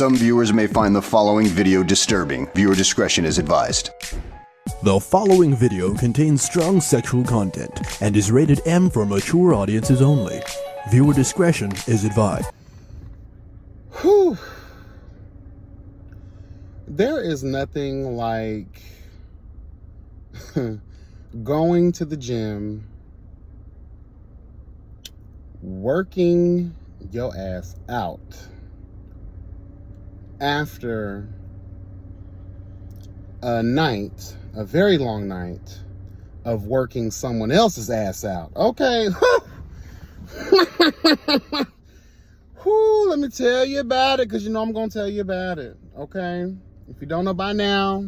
Some viewers may find the following video disturbing. Viewer discretion is advised. The following video contains strong sexual content and is rated M for mature audiences only. Viewer discretion is advised. Whew. There is nothing like going to the gym, working your ass out after a night, a very long night of working someone else's ass out. Okay. Whew, let me tell you about it, because you know I'm going to tell you about it, okay? If you don't know by now,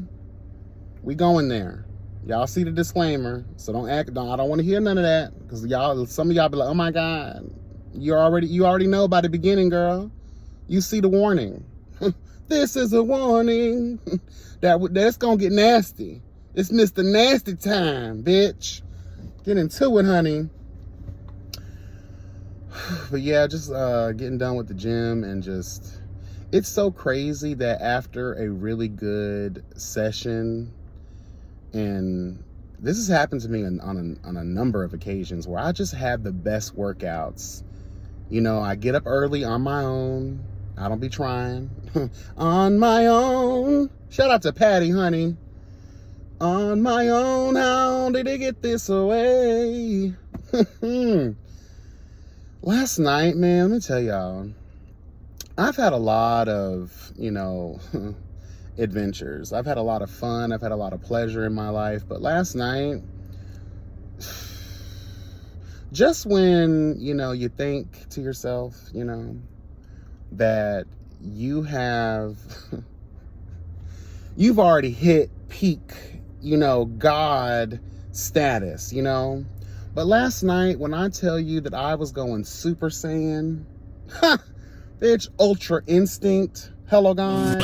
we going there. Y'all see the disclaimer, so I don't want to hear none of that, because some of y'all be like, oh my God, you already know by the beginning, girl. You see the warning. This is a warning. That's going to get nasty. It's Mr. Nasty time, bitch. Get into it, honey. But yeah, just getting done with the gym, and just, it's so crazy that after a really good session, and this has happened to me on a number of occasions where I just have the best workouts. You know, I get up early on my own. I don't be trying. On my own. Shout out to Patty, honey. On my own, how did it get this way? Last night, man, let me tell y'all, I've had a lot of, adventures. I've had a lot of fun. I've had a lot of pleasure in my life. But last night, just when, you think to yourself, that you've already hit peak, God status, But last night, when I tell you that I was going Super Saiyan, bitch, Ultra Instinct, hello, God.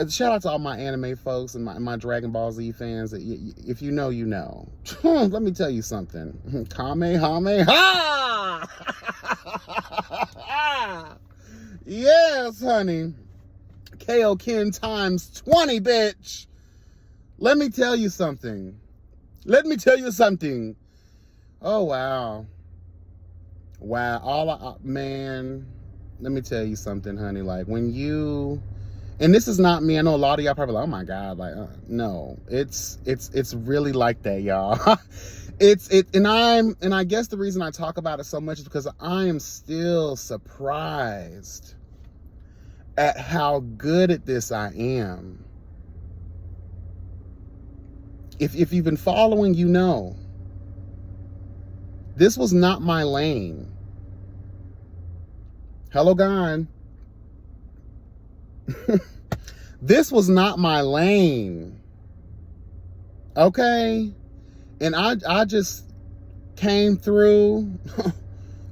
Shout out to all my anime folks and my Dragon Ball Z fans. If you know, you know. Let me tell you something. Kamehameha! Yes, honey. Kaioken times 20, bitch. Let me tell you something. Oh, wow. Wow. Man, let me tell you something, honey. Like, when you... And this is not me. I know a lot of y'all probably like, oh my God, like, no, it's really like that, y'all. And I guess the reason I talk about it so much is because I am still surprised at how good at this I am. If you've been following, you know, this was not my lane. Hello, God. This was not my lane. Okay? And I just came through,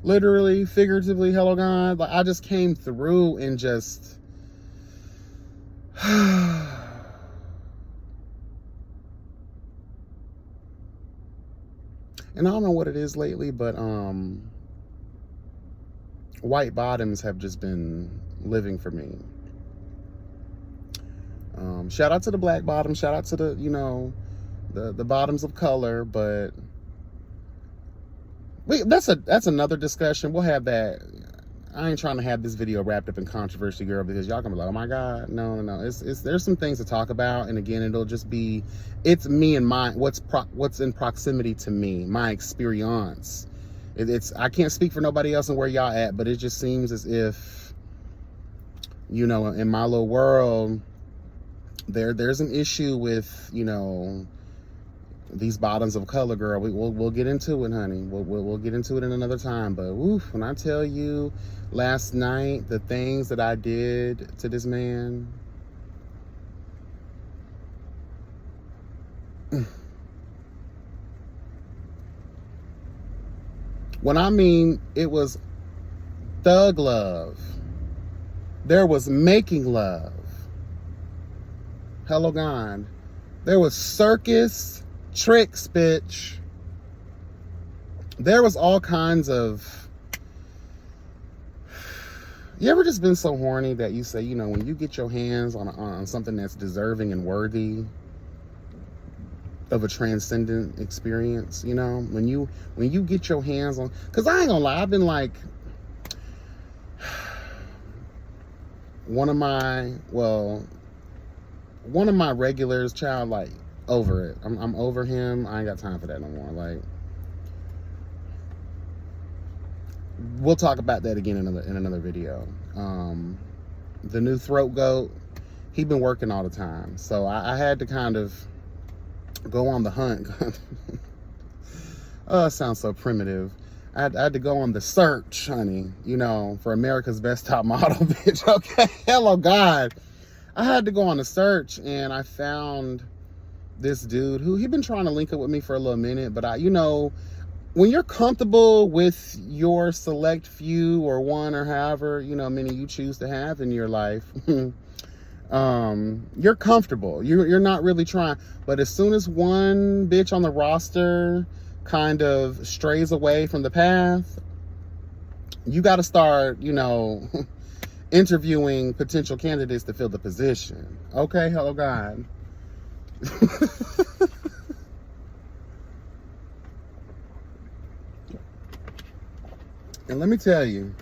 literally, figuratively, hello, God. Like, I just came through and just... And I don't know what it is lately, but white bottoms have just been living for me. Shout out to the black bottoms, shout out to the, the bottoms of color, but that's another discussion. We'll have that. I ain't trying to have this video wrapped up in controversy, girl, because y'all gonna be like, oh my God, no. There's some things to talk about, and again, it'll just be, it's me and what's in proximity to me, my experience. I can't speak for nobody else and where y'all at, but it just seems as if, in my little world, there's an issue with, these bottoms of color, girl, we'll get into it, honey. We'll get into it in another time. But oof, when I tell you last night the things that I did to this man, when I mean it was thug love, there was making love. Hello, God. There was circus tricks, bitch. There was all kinds of... You ever just been so horny that you say, you know, when you get your hands on something that's deserving and worthy of a transcendent experience, you know, when you get your hands on... Because I ain't gonna lie, I've been like... One of my regulars, child, like, over it. I'm over him. I ain't got time for that no more. Like, we'll talk about that again in another video. The new throat goat, he been working all the time, so I had to kind of go on the hunt. Oh, it sounds so primitive. I had to go on the search, honey, you know, for America's Best Top Model, bitch. Okay, hello, God. I had to go on a search, and I found this dude who he'd been trying to link up with me for a little minute, but you know, when you're comfortable with your select few or one or however, you know, many you choose to have in your life, you're comfortable. You're not really trying. But as soon as one bitch on the roster kind of strays away from the path, you got to start, you know, interviewing potential candidates to fill the position. Okay, hello, God. And let me tell you,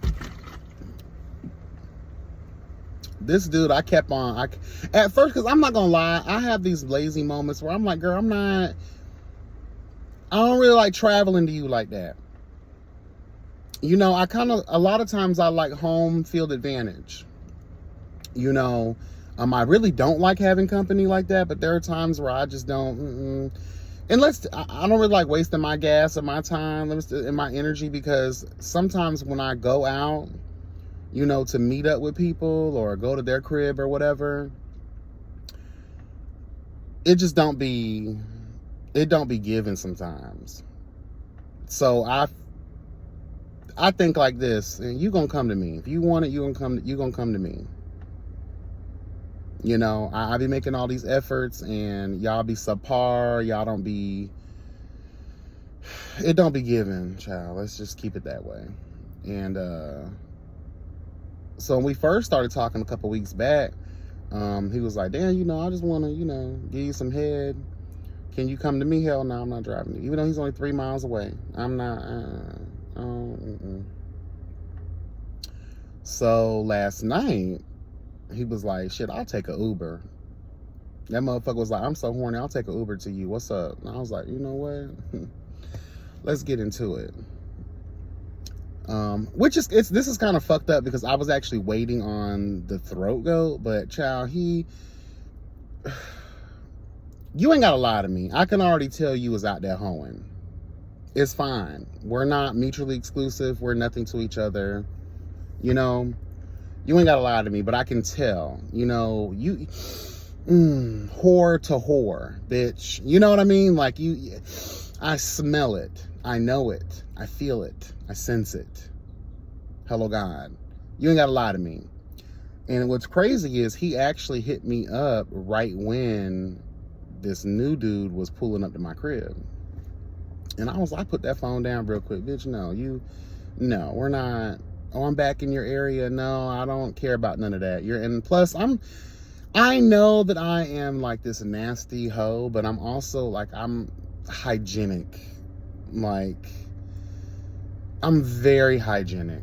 this dude, I kept on, at first, because I'm not gonna lie, I have these lazy moments where I'm like, girl, I don't really like traveling to you like that. You know, a lot of times I like home field advantage. You know, I really don't like having company like that, but there are times where I just don't, I don't really like wasting my gas or my time and my energy, because sometimes when I go out, you know, to meet up with people or go to their crib or whatever, it don't be given sometimes. So I think like this, and you gonna come to me. If you want it, you gonna come to me. You know, I be making all these efforts and y'all be subpar, it don't be given, child. Let's just keep it that way. And so when we first started talking a couple weeks back, he was like, damn, you know, I just want to, you know, give you some head. Can you come to me? Hell no, I'm not driving you. Even though he's only 3 miles away. I'm not, So last night, he was like, shit, I'll take an Uber. That motherfucker was like, I'm so horny, I'll take an Uber to you. What's up? And I was like, you know what? Let's get into it. This is kind of fucked up because I was actually waiting on the throat goat, but child, you ain't gotta lie to me. I can already tell you was out there hoeing. It's fine. We're not mutually exclusive. We're nothing to each other. You know, you ain't gotta lie to me, but I can tell, you know, you, whore to whore, bitch. You know what I mean? Like I smell it. I know it. I feel it. I sense it. Hello, God. You ain't gotta lie to me. And what's crazy is he actually hit me up right when this new dude was pulling up to my crib. And I put that phone down real quick. Bitch, no, we're not. Oh, I'm back in your area. No, I don't care about none of that. And plus I know that I am like this nasty hoe, but I'm also like, I'm hygienic. Like, I'm very hygienic.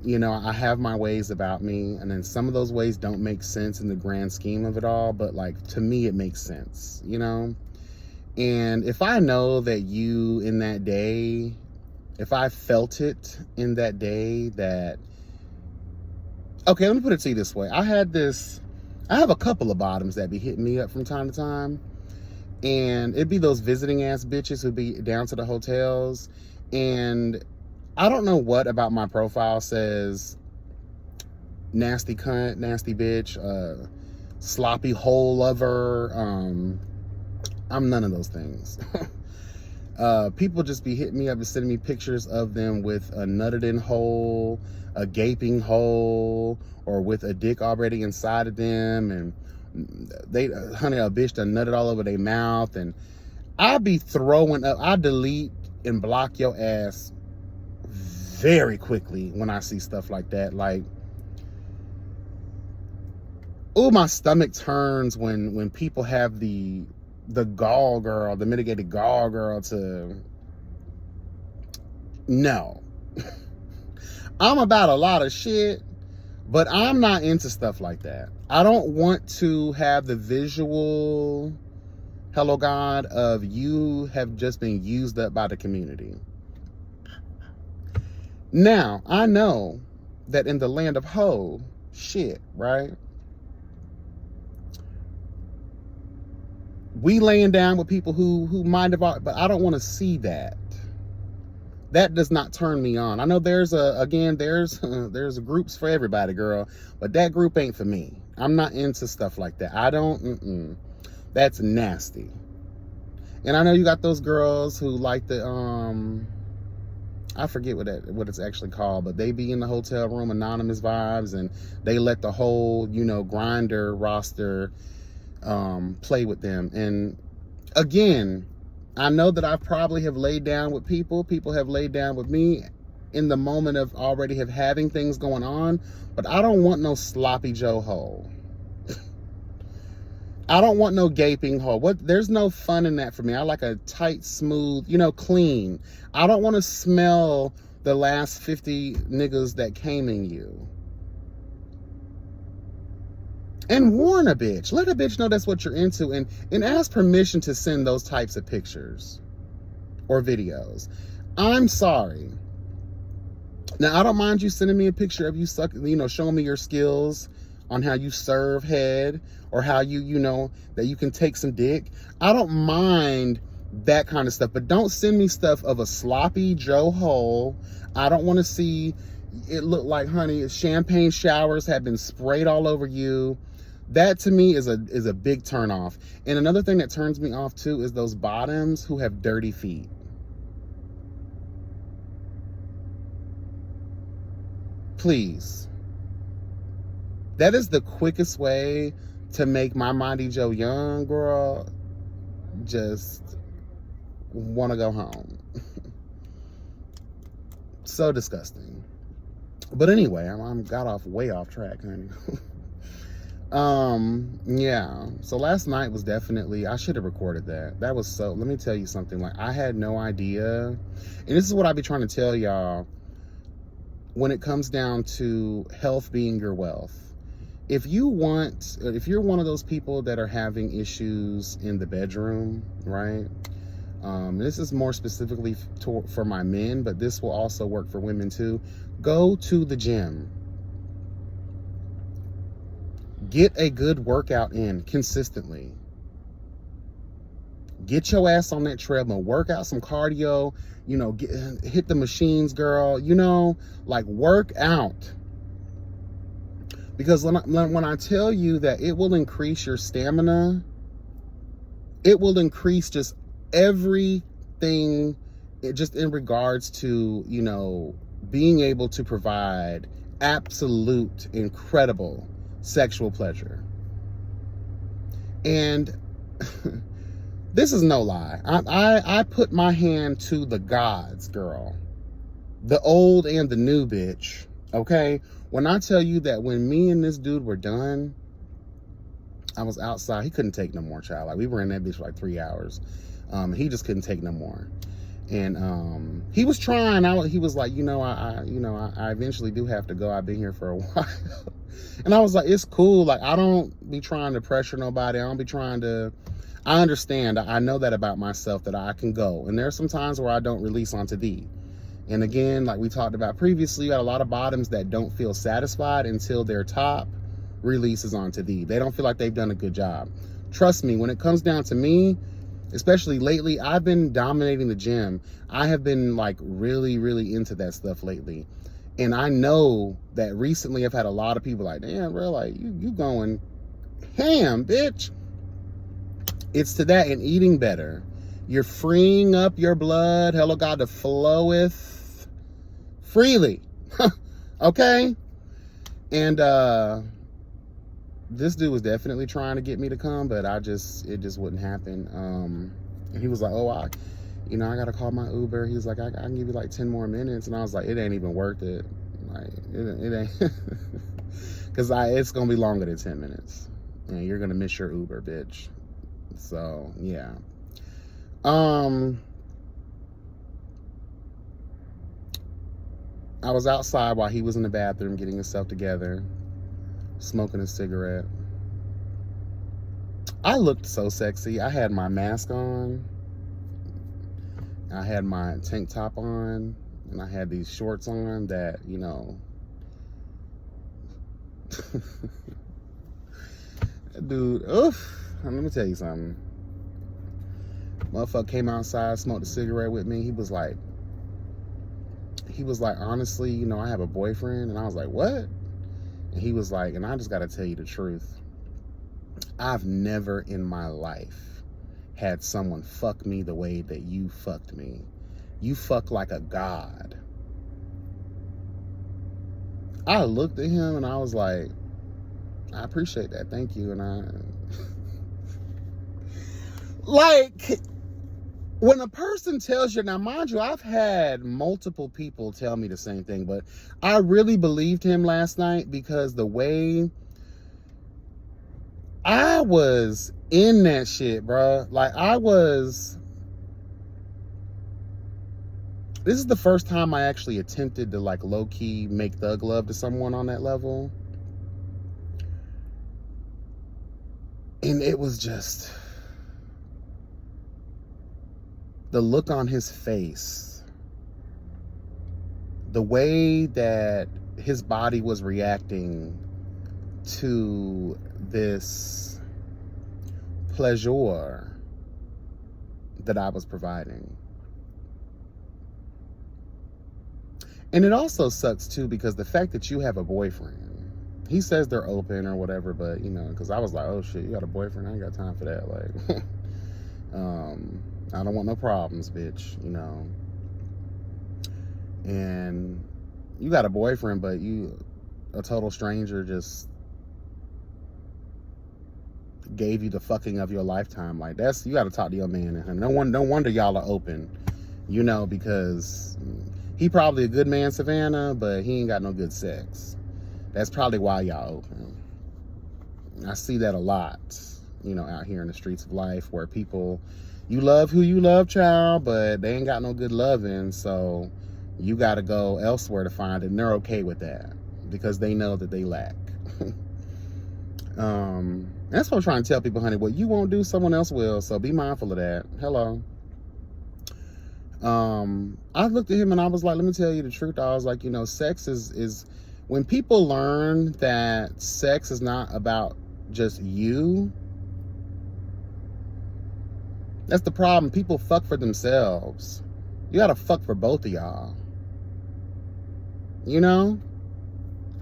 You know, I have my ways about me, and then some of those ways don't make sense in the grand scheme of it all, but like, to me, it makes sense, you know? And if I know that you in that day, if I felt it in that day that, okay, let me put it to you this way. I have a couple of bottoms that be hitting me up from time to time. And it'd be those visiting ass bitches who'd be down to the hotels. And I don't know what about my profile says nasty cunt, nasty bitch, sloppy hole lover. I'm none of those things. People just be hitting me up and sending me pictures of them with a nutted in hole, a gaping hole, or with a dick already inside of them. And they, honey, a bitch done nutted all over their mouth. And I be throwing up. I delete and block your ass very quickly when I see stuff like that. Like, oh, my stomach turns when people have the gall girl, the mitigated gall girl to, no. I'm about a lot of shit, but I'm not into stuff like that. I don't want to have the visual, hello God, of you have just been used up by the community. Now, I know that in the land of hoe, shit, right? We laying down with people who might have, but I don't want to see that. That does not turn me on. I know there's there's groups for everybody, girl, but that group ain't for me. I'm not into stuff like that. I don't, that's nasty. And I know you got those girls who like the, I forget what it's actually called, but they be in the hotel room, anonymous vibes, and they let the whole, grinder roster play with them. And again, I know that I probably have laid down with people have laid down with me in the moment of already having things going on, but I don't want no sloppy Joe hole. I don't want no gaping hole. There's no fun in that for me. I like a tight, smooth, clean. I don't want to smell the last 50 niggas that came in you. And warn a bitch. Let a bitch know that's what you're into, and ask permission to send those types of pictures or videos. I'm sorry. Now, I don't mind you sending me a picture of you showing me your skills on how you serve head, or how that you can take some dick. I don't mind that kind of stuff, but don't send me stuff of a sloppy Joe hole. I don't want to see it look like, honey, champagne showers have been sprayed all over you. That to me is a big turn off. And another thing that turns me off too is those bottoms who have dirty feet. Please. That is the quickest way to make my Mighty Joe Young girl just want to go home. So disgusting. But anyway, I'm got way off track, honey. Yeah. So last night was definitely, I should have recorded that. That was let me tell you something. Like, I had no idea. And this is what I be trying to tell y'all when it comes down to health being your wealth. If you're one of those people that are having issues in the bedroom, right? This is more specifically for my men, but this will also work for women too. Go to the gym. Get a good workout in consistently. Get your ass on that treadmill. Work out some cardio. Hit the machines, girl. Work out. Because when I tell you that it will increase your stamina, it will increase just everything, just in regards to, being able to provide absolute, incredible sexual pleasure. And this is no lie. I put my hand to the gods, girl. The old and the new bitch, okay? When I tell you that when me and this dude were done, I was outside. He couldn't take no more, child. Like, we were in that bitch for like 3 hours. He just couldn't take no more. And he was trying. He was like, I eventually do have to go. I've been here for a while. And I was like, it's cool. Like, I don't be trying to pressure nobody. I don't be trying to. I understand. I know that about myself, that I can go. And there are some times where I don't release onto thee. And again, like we talked about previously, you got a lot of bottoms that don't feel satisfied until their top releases onto thee. They don't feel like they've done a good job. Trust me, when it comes down to me, Especially lately, I've been dominating the gym. I have been like really, really into that stuff lately. And I know that recently I've had a lot of people like, damn, bro, like you going ham, bitch. It's to that and eating better. You're freeing up your blood, hello God, to floweth freely. Okay? And this dude was definitely trying to get me to come, but it just wouldn't happen. And he was like, oh, I gotta call my Uber. He was like, I can give you like 10 more minutes. And I was like, it ain't even worth it. Like, it ain't. Because it's gonna be longer than 10 minutes. And you're gonna miss your Uber, bitch. So, yeah. I was outside while he was in the bathroom getting himself together, smoking a cigarette. I looked so sexy. I had my mask on. I had my tank top on. And I had these shorts on that, dude, oof. Let me tell you something. Motherfucker came outside, smoked a cigarette with me. He was like, honestly, I have a boyfriend. And I was like, what? And he was like, and I just got to tell you the truth. I've never in my life had someone fuck me the way that you fucked me. You fuck like a god. I looked at him and I was like, I appreciate that. Thank you. And like, when a person tells you, now mind you, I've had multiple people tell me the same thing, but I really believed him last night because the way I was in that shit, bro. Like this is the first time I actually attempted to like low-key make thug love to someone on that level. And it was just the look on his face, the way that his body was reacting to this pleasure that I was providing. And it also sucks too, because the fact that you have a boyfriend, he says they're open or whatever, but because I was like, oh shit, you got a boyfriend? I ain't got time for that. Like, I don't want no problems, bitch, And you got a boyfriend, but a total stranger just gave you the fucking of your lifetime. Like, you got to talk to your man and him. No wonder y'all are open, because he probably a good man, Savannah, but he ain't got no good sex. That's probably why y'all open. I see that a lot, out here in the streets of life, where people, you love who you love, child, but they ain't got no good loving, so you got to go elsewhere to find it, and they're okay with that because they know that they lack. That's what I'm trying to tell people, honey. What you won't do, someone else will, so be mindful of that. Hello. I looked at him and I was like, let me tell you the truth. I was like, sex is when people learn that sex is not about just you, that's the problem. People fuck for themselves. You gotta fuck for both of y'all.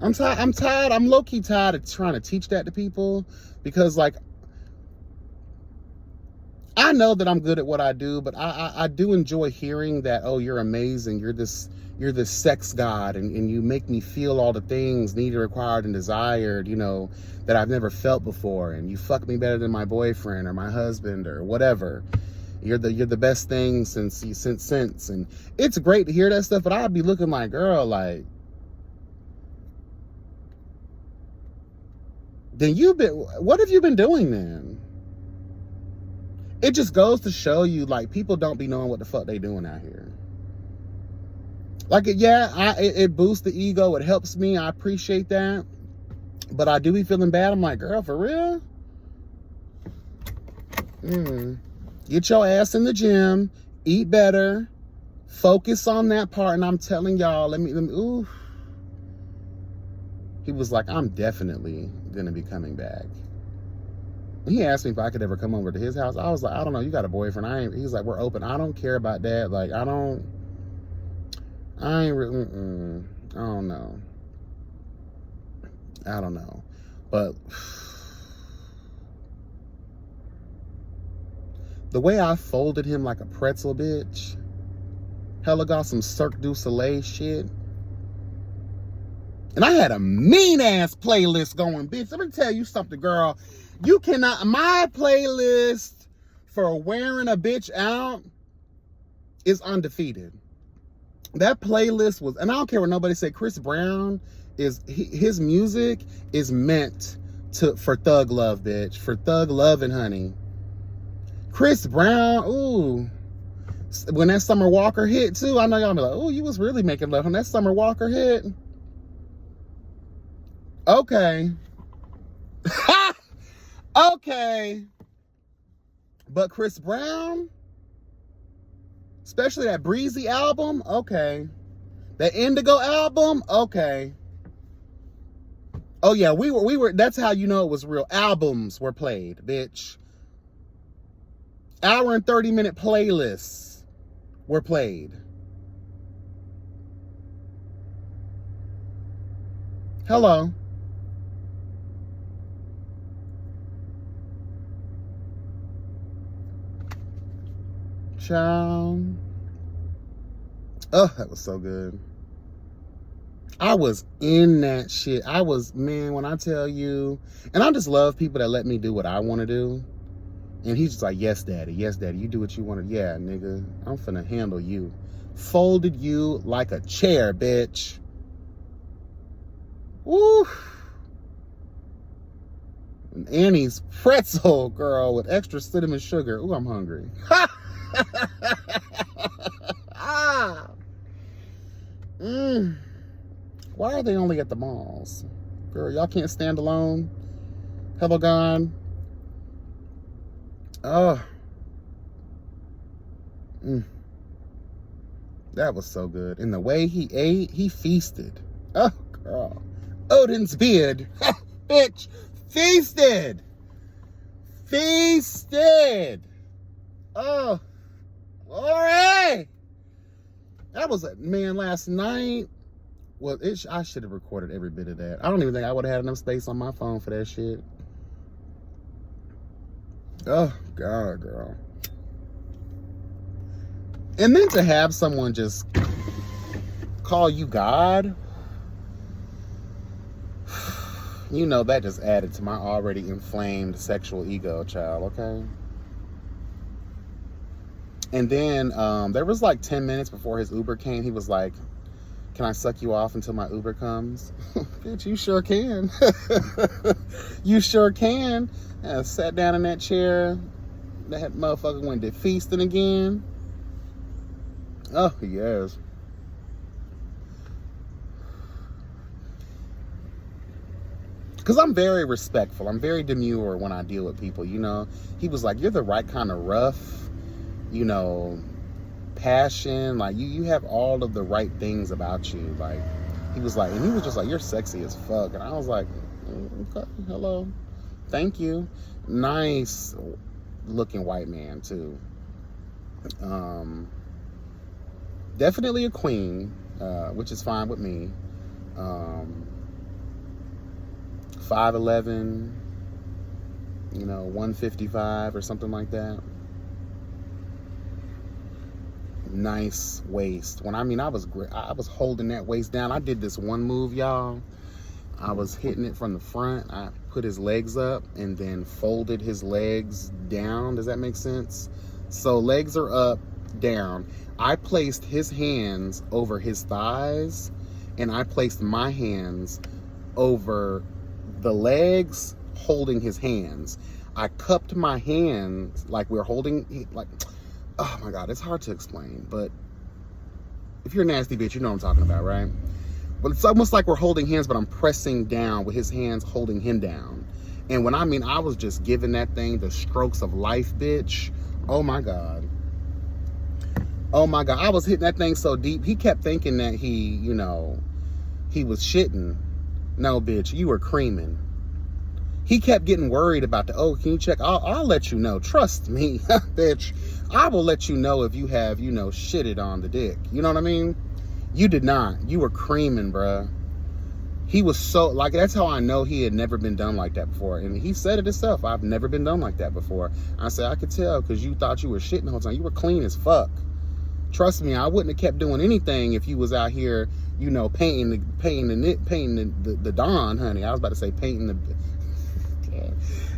I'm tired. I'm low-key tired of trying to teach that to people, because like, I know that I'm good at what I do, but I do enjoy hearing that, oh, you're amazing. You're this sex god, and you make me feel all the things needed, required, and desired, that I've never felt before. And you fuck me better than my boyfriend or my husband or whatever. You're the best thing since. And it's great to hear that stuff, but I'd be looking like, girl, like, then what have you been doing then? It just goes to show you, like, people don't be knowing what the fuck they doing out here. Like, it boosts the ego. It helps me. I appreciate that. But I do be feeling bad. I'm like, girl, for real? Get your ass in the gym. Eat better. Focus on that part. And I'm telling y'all, let me, ooh. He was like, I'm definitely going to be coming back. He asked me if I could ever come over to his house. I was like, I don't know. You got a boyfriend? He's like, we're open. I don't care about that. Like, I ain't really, I don't know. I don't know. But the way I folded him like a pretzel, bitch. Hella got some Cirque du Soleil shit. And I had a mean-ass playlist going, bitch. Let me tell you something, girl. You cannot... My playlist for wearing a bitch out is undefeated. That playlist was... And I don't care what nobody say. Chris Brown is... His music is meant for thug love, bitch. For thug love and honey. Chris Brown, ooh. When that Summer Walker hit, too, I know y'all be like, ooh, you was really making love when that Summer Walker hit. Okay. Okay. But Chris Brown, especially that Breezy album, okay. That Indigo album, okay. Oh yeah, we were, that's how you know it was real. Albums were played, bitch. Hour and 30-minute playlists were played. Hello. Child. Oh, that was so good. I was in that shit. I was, man, when I tell you, and I just love people that let me do what I want to do. And he's just like, yes, daddy, you do what you want to. Yeah, nigga, I'm finna handle you. Folded you like a chair, bitch. Woo. And Annie's pretzel, girl, with extra cinnamon sugar. Ooh, I'm hungry. Why are they only at the malls? Girl, y'all can't stand alone? Hello, gone. Oh. That was so good. And the way he ate, he feasted. Oh, girl. Odin's beard. Bitch. Feasted. Feasted. Oh. Glory. That was, man, last night. Well, I should have recorded every bit of that. I don't even think I would have had enough space on my phone for that shit. Oh, God, girl. And then to have someone just call you God, you know, that just added to my already inflamed sexual ego, child, okay? And then there was like 10 minutes before his Uber came. He was like, can I suck you off until my Uber comes? Bitch, you sure can. You sure can. I sat down in that chair. That motherfucker went to feasting again. Oh, yes. Because I'm very respectful. I'm very demure when I deal with people, you know. He was like, you're the right kind of rough, you know, passion. Like, you have all of the right things about you. Like, he was like, and he was just like, you're sexy as fuck. And I was like, okay, hello. Thank you. Nice looking white man, too. Definitely a queen, which is fine with me. 5'11", you know, 155 or something like that. Nice waist. When I was holding that waist down. I did this one move, y'all. I was hitting it from the front. I put his legs up and then folded his legs down. Does that make sense? So legs are up, down. I placed his hands over his thighs, and I placed my hands over the legs, holding his hands. I cupped my hands like we're holding, like, oh my God, it's hard to explain, but if you're a nasty bitch, you know what I'm talking about, right? But it's almost like we're holding hands, but I'm pressing down with his hands holding him down. And when I was just giving that thing the strokes of life, bitch. Oh my God. Oh my God. I was hitting that thing so deep. He kept thinking that he was shitting. No, bitch, you were creaming. he kept getting worried about oh, can you check? I'll let you know. Trust me, bitch. I will let you know if you have, you know, shitted on the dick. You know what I mean? You did not. You were creaming, bruh. He was so, like, that's how I know he had never been done like that before. And he said it himself. I've never been done like that before. I said, I could tell because you thought you were shitting the whole time. You were clean as fuck. Trust me, I wouldn't have kept doing anything if you was out here, you know, painting the dawn, honey. I was about to say painting the...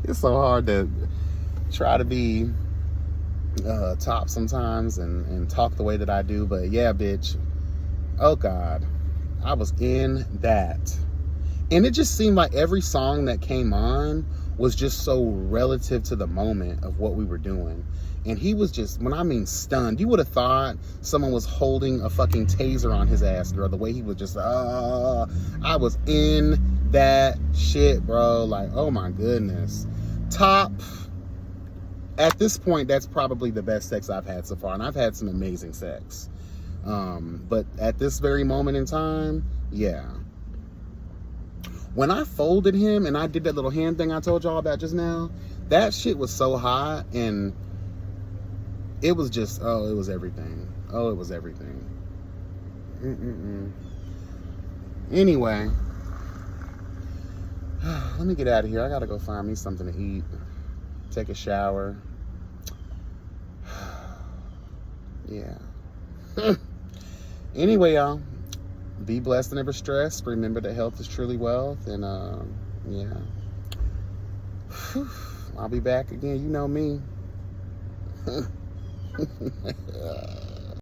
It's so hard to try to be top sometimes and talk the way that I do. But yeah, bitch. Oh, God. I was in that. And it just seemed like every song that came on was just so relative to the moment of what we were doing. And he was just, when I mean stunned, you would have thought someone was holding a fucking taser on his ass, girl. The way he was just, I was in that shit, bro. Like, oh my goodness. Top. At this point, that's probably the best sex I've had so far. And I've had some amazing sex. But at this very moment in time, yeah. When I folded him and I did that little hand thing I told y'all about just now, that shit was so hot, and it was just, oh, it was everything. Oh, it was everything. Anyway, let me get out of here. I gotta go find me something to eat, take a shower. Yeah. Anyway, y'all, be blessed and never stressed. Remember that health is truly wealth. And, yeah. Whew. I'll be back again. You know me.